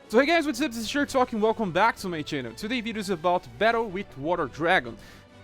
So hey guys, what's up? This is ScherBR and welcome back to my channel. Today's video is about Battle with Water Dragon.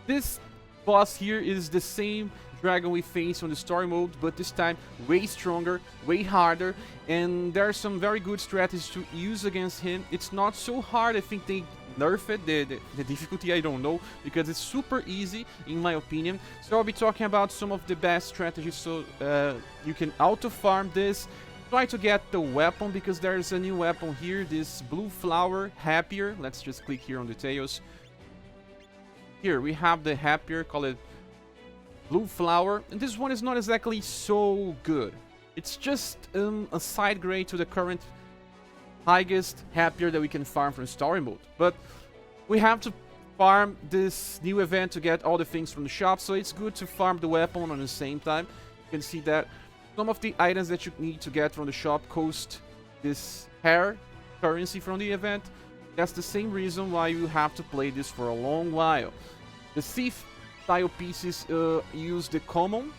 This boss here is the same dragon we faced on the story mode, but this time way stronger, way harder, and there are some very good strategies to use against him. It's not so hard. I think they nerfed it, the difficulty I don't know, because it's super easy in my opinion. So I'll be talking about some of the best strategies so you can auto farm this. Try to get the weapon, because there's a new weapon here, this blue flower, Happier. Let's just click here on details. Here we have the Happier, call it blue flower, and this one is not exactly so good. It's just a side grade to the current highest Happier that we can farm from story mode. But we have to farm this new event to get all the things from the shop, so it's good to farm the weapon on the same time. You can see that some of the items that you need to get from the shop cost this hair currency from the event. That's the same reason why you have to play this for a long while. The thief style pieces use the common,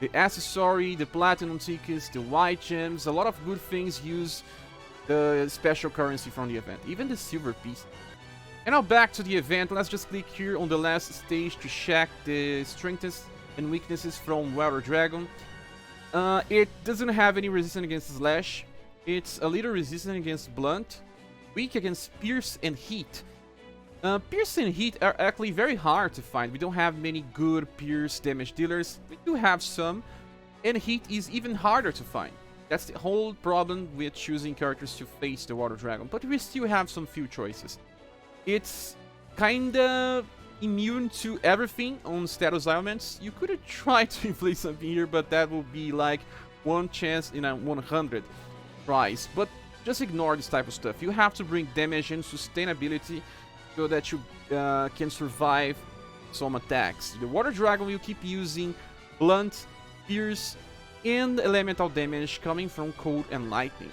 the accessory, the platinum tickets, the white gems. A lot of good things use the special currency from the event, even the silver piece. And now back to the event. Let's just click here on the last stage to check the strengths and weaknesses from Water Dragon. It doesn't have any resistance against slash. It's a little resistant against blunt, weak against pierce and heat. Pierce and heat are actually very hard to find. We don't have many good pierce damage dealers. We do have some, and heat is even harder to find. That's the whole problem with choosing characters to face the Water Dragon, but we still have some few choices. It's kinda immune to everything on status elements. You could try to inflict something here, but that will be like one chance in a 100 tries. But just ignore this type of stuff. You have to bring damage and sustainability so that you can survive some attacks. The Water Dragon will keep using blunt, pierce, and elemental damage coming from cold and lightning.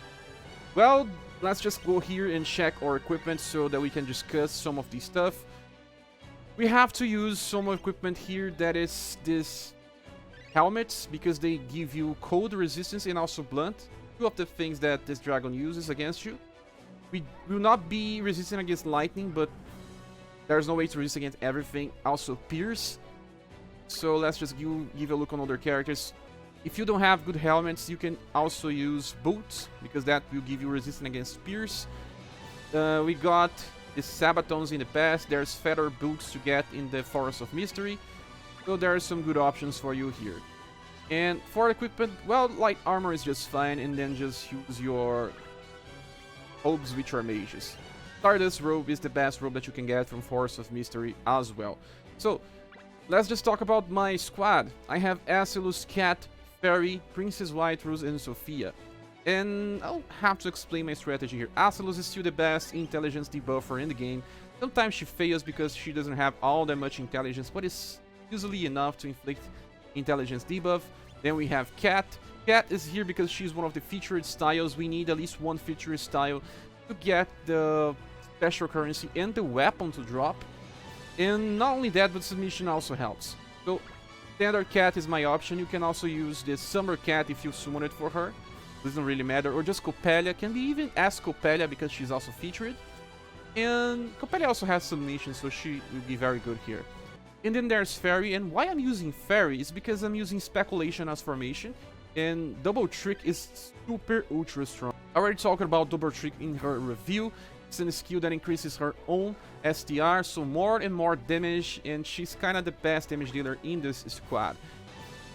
Well, let's just go here and check our equipment so that we can discuss some of this stuff. We have to use some equipment here that is this helmets, because they give you cold resistance and also blunt. Two of the things that this dragon uses against you. We will not be resistant against lightning, but there's no way to resist against everything. Also pierce. So let's just give a look on other characters. If you don't have good helmets, you can also use boots, because that will give you resistance against pierce. We got the Sabatons in the past. There's feather boots to get in the Forest of Mystery, so there are some good options for you here. And for equipment, well, light armor is just fine, and then just use your robes, which are mages. Stardust robe is the best robe that you can get from Forest of Mystery as well. So let's just talk about my squad. I have Acelus, Cat, Fairy, Princess White Rose, and Sophia. And I'll have to explain my strategy here. Acelus is still the best intelligence debuffer in the game. Sometimes she fails because she doesn't have all that much intelligence, but it's usually enough to inflict intelligence debuff. Then we have Cat. Cat is here because she's one of the featured styles. We need at least one featured style to get the special currency and the weapon to drop. And not only that, but submission also helps. So standard Cat is my option. You can also use the Summer Cat if you summon it for her. Doesn't really matter. Or just Coppelia. Can be even as Coppelia because she's also featured. And Coppelia also has submission, so she will be very good here. And then there's Fairy. And why I'm using Fairy is because I'm using Speculation as formation. And Double Trick is super ultra strong. I already talked about Double Trick in her review. It's a skill that increases her own STR, so more and more damage, and she's kind of the best damage dealer in this squad.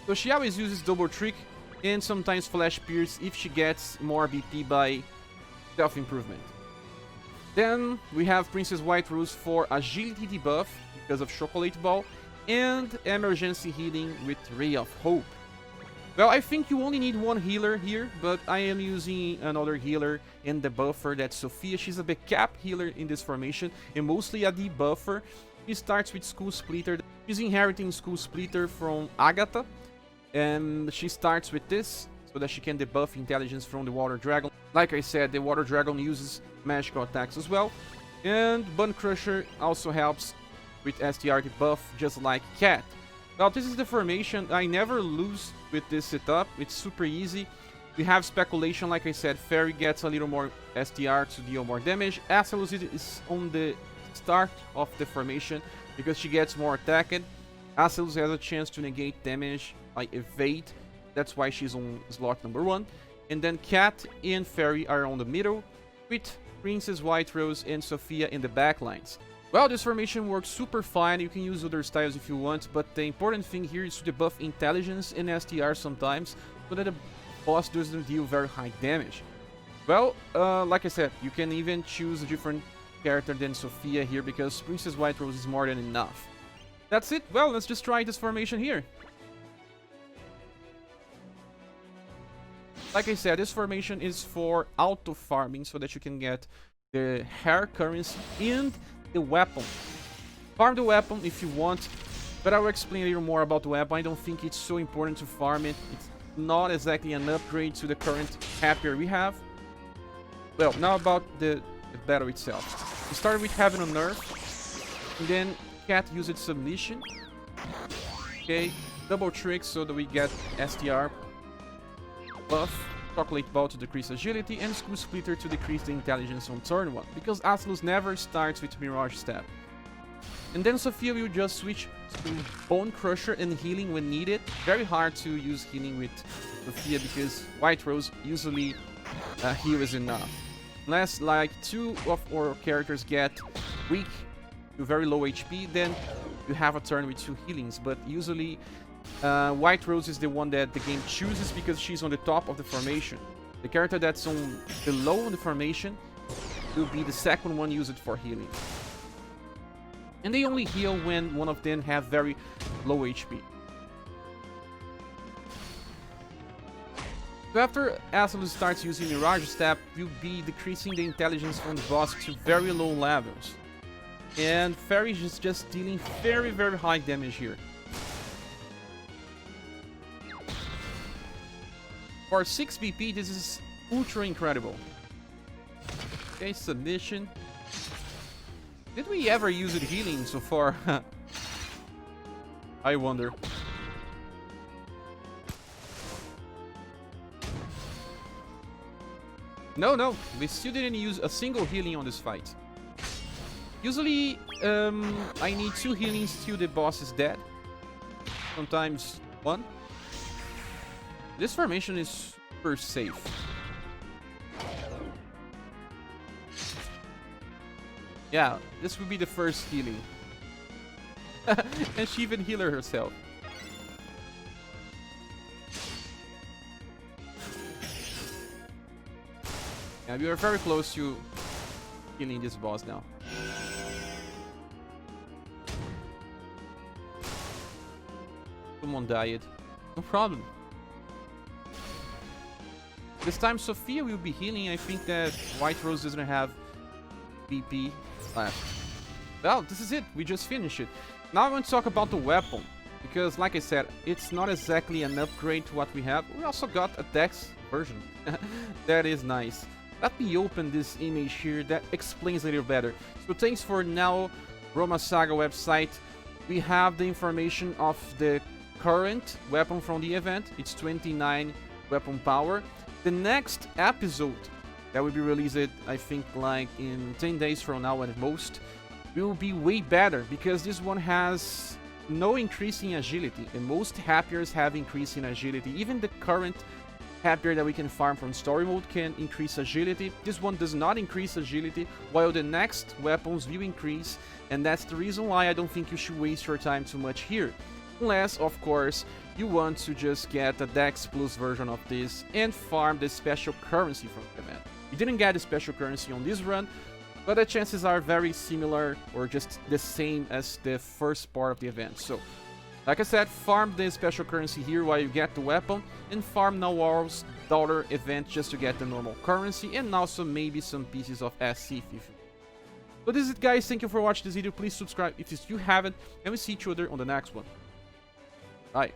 So she always uses Double Trick and sometimes Flash Pierce if she gets more BP by self-improvement. Then we have Princess White Rose for agility debuff because of Chocolate Ball, and emergency healing with Ray of Hope. Well, I think you only need one healer here, but I am using another healer in the buffer, that's Sophia. She's a backup healer in this formation, and mostly a debuffer. She starts with Skull Splitter. She's inheriting Skull Splitter from Agatha, and she starts with this, so that she can debuff intelligence from the Water Dragon. Like I said, the Water Dragon uses magical attacks as well, and Bone Crusher also helps with STR debuff, just like Cat. Well, this is the formation. I never lose with this setup. It's super easy. We have speculation, like I said, Fairy gets a little more STR to deal more damage. Azelus is on the start of the formation because she gets more attacked. Azelus has a chance to negate damage, like evade. That's why she's on slot number 1. And then Cat and Fairy are on the middle, with Princess, White Rose, and Sophia in the backlines. Well, this formation works super fine. You can use other styles if you want, but the important thing here is to debuff intelligence and STR sometimes, so that the boss doesn't deal very high damage. Well, like I said, you can even choose a different character than Sophia here, because Princess White Rose is more than enough. That's it. Well, let's just try this formation here. Like I said, this formation is for auto farming, so that you can get the hair currency and the weapon. Farm the weapon if you want, but I will explain a little more about the weapon. I don't think it's so important to farm it. It's not exactly an upgrade to the current ScherBR we have. Well, now about the battle itself. We started with having a nerf, and then Cat used submission. Okay, double trick so that we get STR buff, Chocolate Ball to decrease agility, and Skull Splitter to decrease the intelligence on turn 1, because Azelus never starts with Mirage Step. And then Sophia will just switch to Bone Crusher and healing when needed. Very hard to use healing with Sophia because White Rose usually heal is enough. Unless like 2 of our characters get weak to very low HP, then you have a turn with 2 healings, but usually White Rose is the one that the game chooses because she's on the top of the formation. The character that's on below the formation will be the second one used for healing. And they only heal when one of them have very low HP. So after Azelus starts using Mirage Step, we'll be decreasing the intelligence from the boss to very low levels. And Fairy is just dealing very, very high damage here. For 6 BP, this is ultra incredible. Okay, submission. Did we ever use it healing so far? I wonder. No, we still didn't use a single healing on this fight. Usually, I need 2 healings till the boss is dead. Sometimes 1. This formation is super safe. Yeah, this will be the first healing. And she even healed herself. Yeah, we are very close to killing this boss now. Someone died. No problem. This time Sophia will be healing. I think that White Rose doesn't have BP left. Well, this is it. We just finished it. Now I want to talk about the weapon. Because, like I said, it's not exactly an upgrade to what we have. We also got a Dex version. That is nice. Let me open this image here that explains a little better. So thanks for now, Roma SaGa website. We have the information of the current weapon from the event. It's 29 weapon power. The next episode that will be released, I think, like in 10 days from now at most, will be way better because this one has no increase in agility, and most ScherBRs have increase in agility. Even the current ScherBR that we can farm from story mode can increase agility. This one does not increase agility, while the next weapons will increase, and that's the reason why I don't think you should waste your time too much here. Unless, of course, you want to just get a Dex Plus version of this and farm the special currency from the event. You didn't get the special currency on this run, but the chances are very similar or just the same as the first part of the event. So, like I said, farm the special currency here while you get the weapon, and farm Nawar's daughter event just to get the normal currency, and also maybe some pieces of SC if you. So this is it, guys. Thank you for watching this video. Please subscribe if you haven't, and we'll see each other on the next one. Bye.